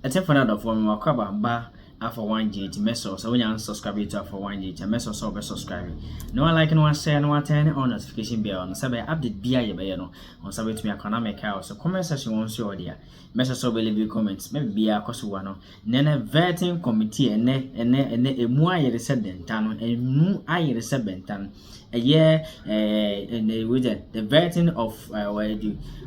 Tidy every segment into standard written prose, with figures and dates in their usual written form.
Except for that, for me, Wakaba Alpha 1G message. So when you unsubscribe to Alpha 1G, message so be subscribing. No one like no one share, no one turn on notification bell. No sabe update biya ye be no. On sabe to me economic house. So comment section won so there. Message so be leave comments. Maybe biya koso wa no. Nene vetting committee ene emu aye said dentan. Emu aye said bentan. A year with the vetting of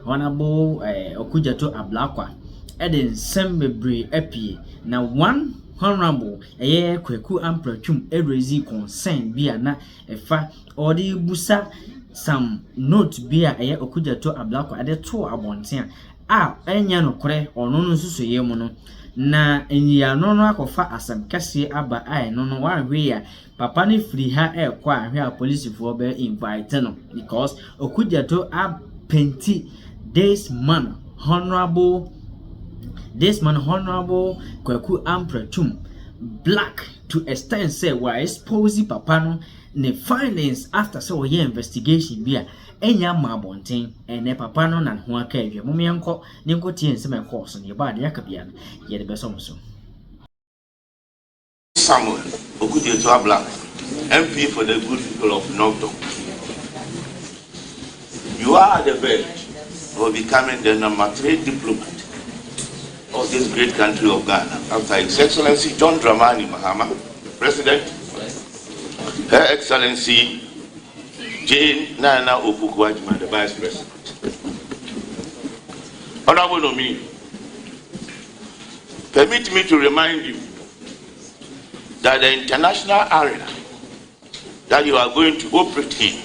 Honorable Okudzato Ablakwa. Eden Sembebre Epi. Now one Honorable Kwaku Ampratwum raise concern bia na efa odi busa some note bia Okudzato Ablakwa ade to abonten a enya no kore ono no susu ye mu no na enyi no no akofa asam kese aba ai no no wa hwe ya papa ne free ha kwa ahwe a police for be invite no because Okudzato a penti this man Honorable Kwaku Ampratwum black to extent say why expose papa no ne findings after so ye investigation bia enya ma bonten ene papa no na ho aka adwa mum yenko ne nko tie nsem e course ne ba de yakabia ye de beso so Samuel Okudzato Black MP for the good people of North. You are at the verge of becoming the number 3 diplomat of this great country of Ghana after His Excellency John Dramani Mahama, President, Her Excellency Jane Nana Opukwajima, the Vice President. Honorable nominee, permit me to remind you that the international arena that you are going to operate in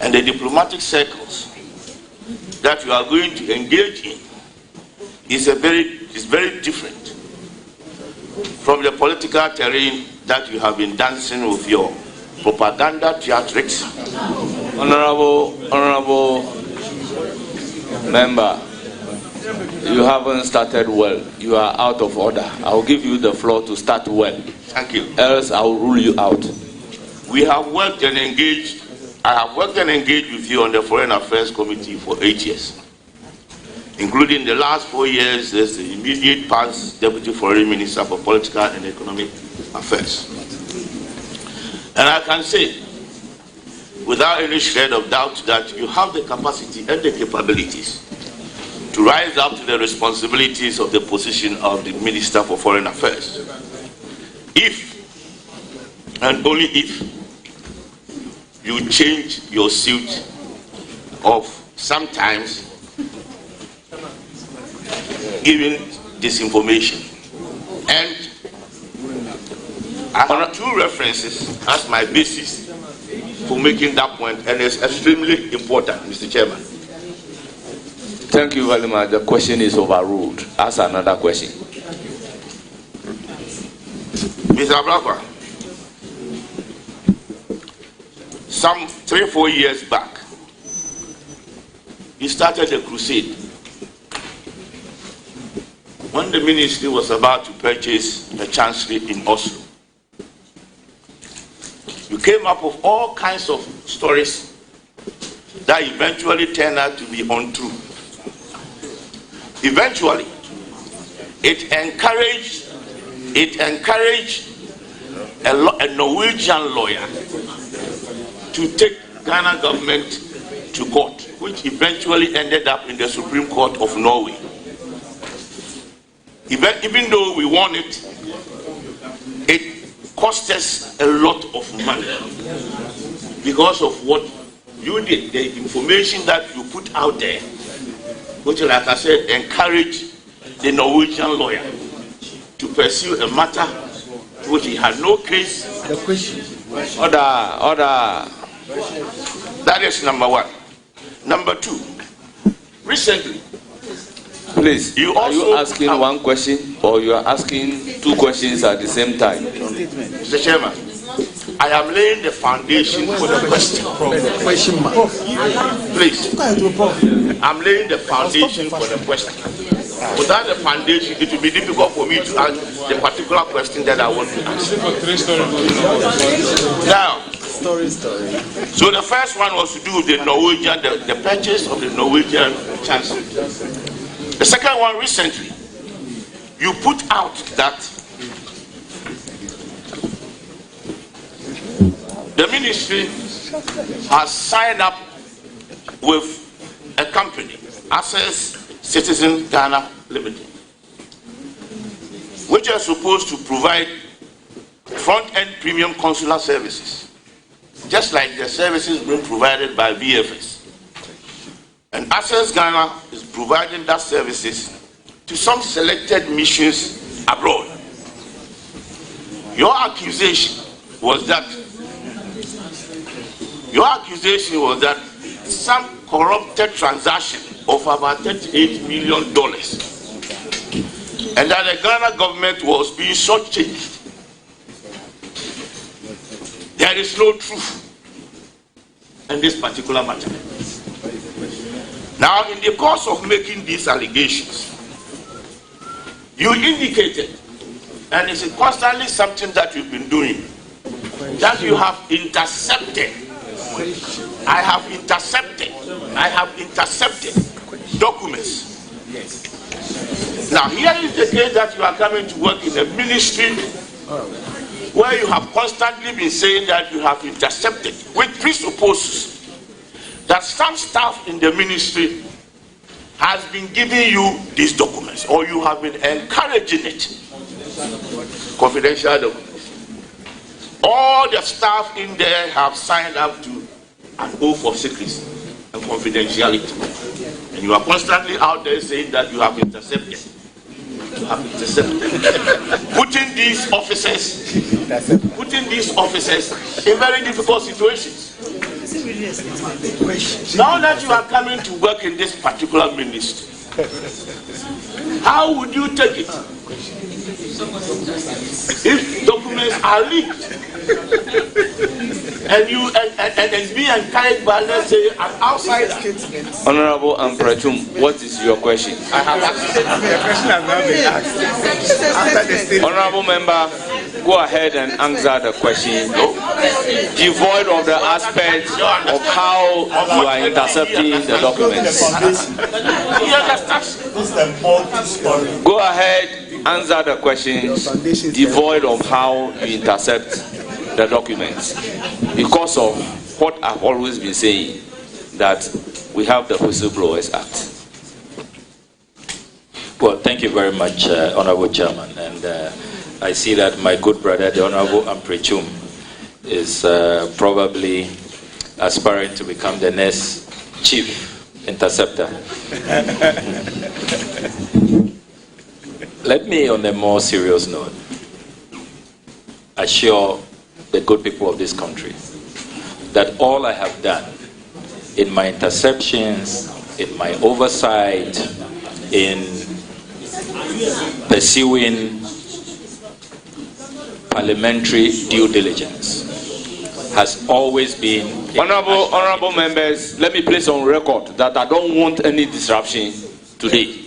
and the diplomatic circles that you are going to engage in is very different from the political terrain that you have been dancing with your propaganda theatrics. Honorable member, you haven't started well. You are out of order. I'll give you the floor to start well. Thank you. Else I'll rule you out. We have worked and engaged. I have worked and engaged with you on the Foreign Affairs Committee for 8 years, including the last 4 years as the immediate past Deputy Foreign Minister for Political and Economic Affairs. And I can say, without any shred of doubt, that you have the capacity and the capabilities to rise up to the responsibilities of the position of the Minister for Foreign Affairs. If, and only if, you change your suit of sometimes giving disinformation. And I have 2 references as my basis for making that point, and it's extremely important, Mr. Chairman. Thank you very much. The question is overruled. Ask another question. Mr. Ablakwa, some 3-4 years back, he started a crusade. When the ministry was about to purchase the chancellery in Oslo, you came up with all kinds of stories that eventually turned out to be untrue. Eventually, it encouraged a Norwegian lawyer to take Ghana government to court, which eventually ended up in the Supreme Court of Norway. Even though we won it, it cost us a lot of money because of what you did, the information that you put out there, which, like I said, encouraged the Norwegian lawyer to pursue a matter which he had no case. The question. Order. That is number 1. Number 2, recently, please, are you asking one question or you are asking 2 questions at the same time? Mr. Chairman, I am laying the foundation for the question. Please, I'm laying the foundation for the question. Without the foundation, it will be difficult for me to ask the particular question that I want to ask. Now, so the first one was to do with the Norwegian, the purchase of the Norwegian chancellor. The second one recently you put out that the ministry has signed up with a company, Access Citizen Ghana Limited, which are supposed to provide front-end premium consular services, just like the services being provided by VFS. And Access Ghana is providing that services to some selected missions abroad. Your accusation was that some corrupted transaction of about $38 million, and that the Ghana government was being shortchanged. There is no truth in this particular matter. Now, in the course of making these allegations, you indicated, and it's constantly something that you've been doing, that you have intercepted. I have intercepted documents. Now, here is the case that you are coming to work in a ministry where you have constantly been saying that you have intercepted, which presupposes that some staff in the ministry has been giving you these documents, or you have been encouraging it. Confidential documents. All the staff in there have signed up to an oath of secrecy and confidentiality. And you are constantly out there saying that you have intercepted. Putting these officers in very difficult situations. Now that you are coming to work in this particular ministry, how would you take it if documents are leaked and you and be encouraged by, let's say, an outsider? Honorable Ampratwum, what is your question? I have asked. The question has not been asked. After the statement. Honorable member, go ahead and answer the question, devoid of the aspect of how you are intercepting the documents. Go ahead, answer the questions, devoid of how you intercept the documents. Because of what I've always been saying, that we have the Whistleblowers Act. Well, thank you very much, Honorable Chairman. And I see that my good brother, the Honorable Ampratwum, is probably aspiring to become the next chief interceptor. Let me, on a more serious note, assure the good people of this country that all I have done in my interceptions, in my oversight, in pursuing parliamentary due diligence has always been... Honorable members, let me place on record that I don't want any disruption today.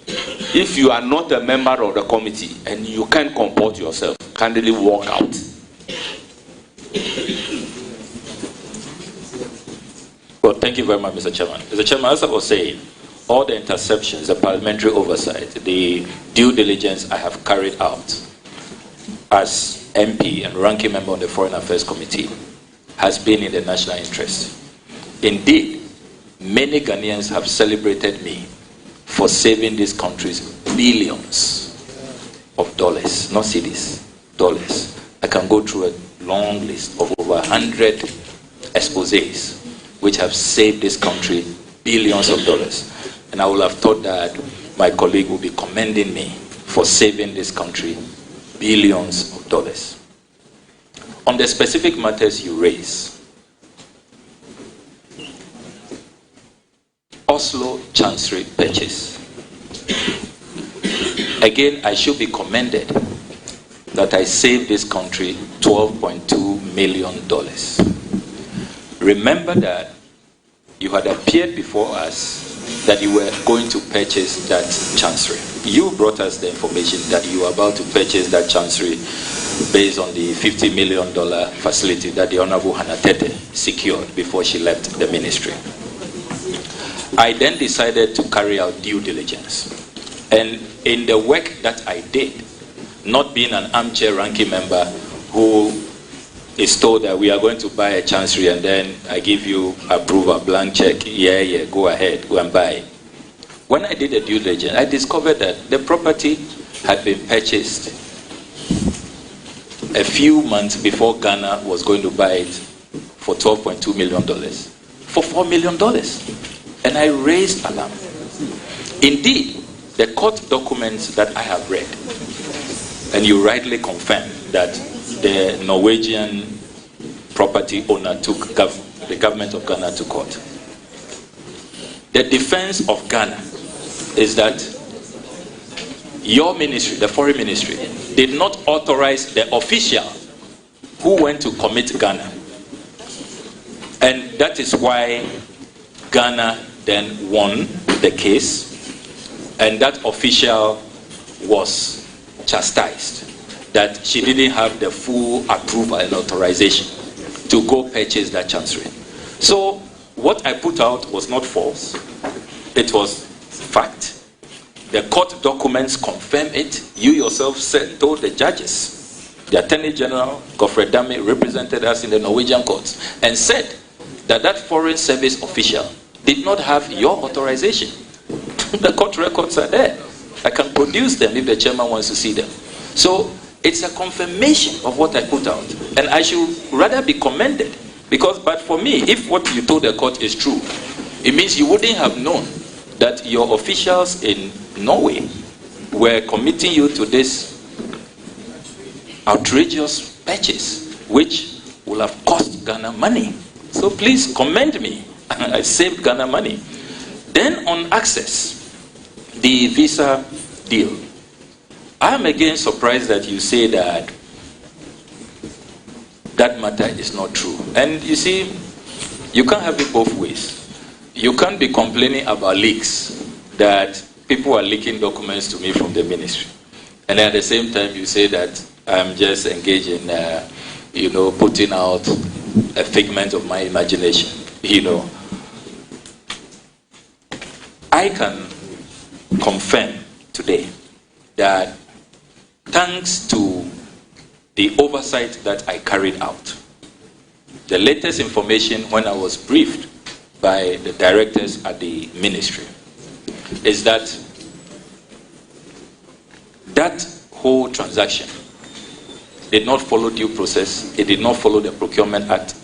If you are not a member of the committee and you can't comport yourself, kindly walk out. Well, thank you very much, Mr. Chairman. Mr. Chairman, as I was saying, all the interceptions, the parliamentary oversight, the due diligence I have carried out as MP and ranking member on the Foreign Affairs Committee has been in the national interest. Indeed, many Ghanaians have celebrated me for saving this country's billions of dollars, not cedis, dollars. I can go through a long list of over 100 exposés which have saved this country billions of dollars. And I would have thought that my colleague would be commending me for saving this country billions of dollars. On the specific matters you raise, Oslo Chancery purchase. Again, I should be commended that I saved this country $12.2 million. Remember that you had appeared before us that you were going to purchase that chancery. You brought us the information that you were about to purchase that chancery based on the $50 million facility that the Honorable Hannah Tete secured before she left the ministry. I then decided to carry out due diligence. And in the work that I did, not being an armchair ranking member who is told that we are going to buy a chancery and then I give you approval, blank check, yeah, go ahead, go and buy. When I did a due diligence, I discovered that the property had been purchased a few months before Ghana was going to buy it for $12.2 million, for $4 million. And I raised alarm. Indeed, the court documents that I have read, and you rightly confirm that the Norwegian property owner took the government of Ghana to court. The defense of Ghana is that your ministry, the foreign ministry, did not authorize the official who went to commit Ghana. And that is why Ghana then won the case, and that official was chastised that she didn't have the full approval and authorization to go purchase that chancery. So what I put out was not false, it was fact. The court documents confirm it. You yourself told the judges. The Attorney General, Godfrey Dame, represented us in the Norwegian courts and said that that foreign service official did not have your authorization. The court records are there. I can produce them if the chairman wants to see them. So it's a confirmation of what I put out. And I should rather be commended. Because, but for me, if what you told the court is true, it means you wouldn't have known that your officials in Norway were committing you to this outrageous purchase, which will have cost Ghana money. So please commend me. I saved Ghana money. Then on access, the visa deal. I am again surprised that you say that that matter is not true. And you see, you can't have it both ways. You can't be complaining about leaks, that people are leaking documents to me from the ministry. And at the same time, you say that I'm just engaged in, putting out a figment of my imagination. I can confirm today that thanks to the oversight that I carried out, the latest information when I was briefed by the directors at the ministry is that that whole transaction did not follow due process. It did not follow the Procurement Act.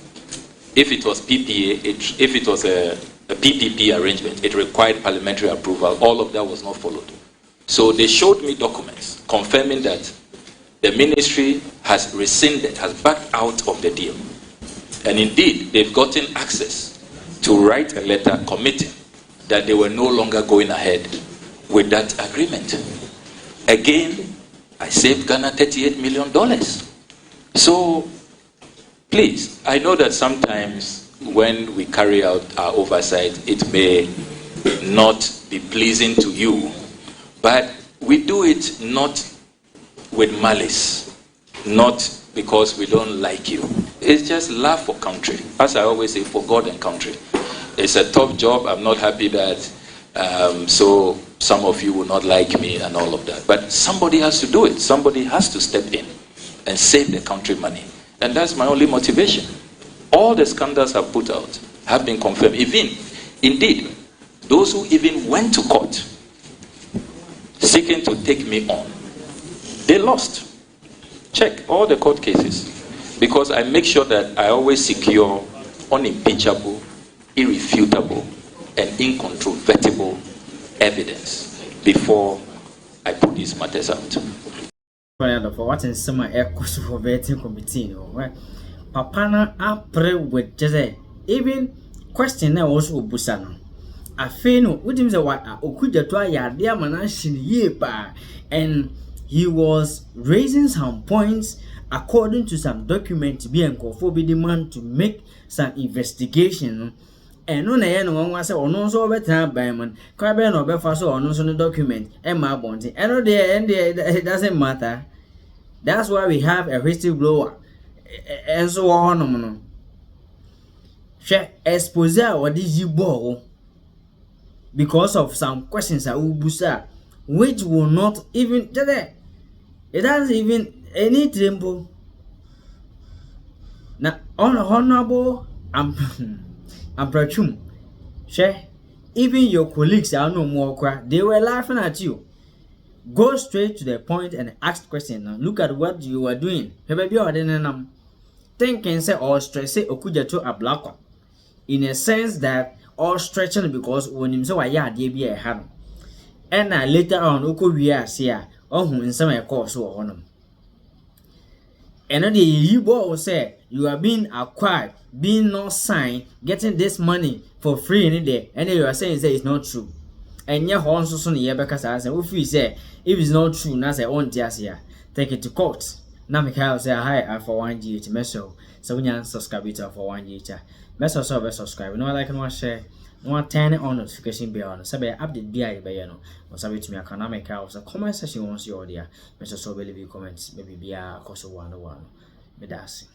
If it was PPA, if it was a PPP arrangement, it required parliamentary approval. All of that was not followed. So they showed me documents confirming that the ministry has rescinded, has backed out of the deal. And indeed, they've gotten access to write a letter committing that they were no longer going ahead with that agreement. Again, I saved Ghana $38 million. So, please, I know that sometimes when we carry out our oversight, it may not be pleasing to you, but we do it not with malice, not because we don't like you. It's just love for country. As I always say, for God and country. It's a tough job. I'm not happy that so some of you will not like me and all of that. But somebody has to do it. Somebody has to step in and save the country money. And that's my only motivation. All the scandals I've put out have been confirmed. Indeed, those who even went to court seeking to take me on, they lost. Check all the court cases. Because I make sure that I always secure unimpeachable, irrefutable, and incontrovertible evidence before I put these matters out. For what in summer air course for vetting committee, Papana apre with just even question now also Busano. I feel with him the what Okudzato ya dear manashin ye pa, and he was raising some points according to some documents being for the demand to make some investigation. And no na one was on so better by man, Craben or Befaso or no so document, and my bounty. And it doesn't matter. That's why we have a whistleblower and so on. Share expose what is you borrow because of some questions I will busa which will not even it doesn't even any tempo. Now honorable Ampratwum, share even your colleagues are no more they were laughing at you. Go straight to the point and ask question. Now look at what you are doing. Thinking say or stress say Okudzato a black one. In a sense that all stretching because when him say why ya dey be a hand. And later on oko we are see in some course or honum. And the you say you are being acquired, being not signed, getting this money for free in there, and then you are saying say it's not true. And yeah, also soon here because I say if we say if it's not true, now say on just here, take it to court. Now me can say hi Alpha OneTV to meso. So when you subscribe to Alpha OneTV, meso so subscribe. No like and share. No turn on notification bell. So be update BI by no. Or sabi to me economic house. A comment section once you there. Meso so believe comments maybe be a course 101. Me that's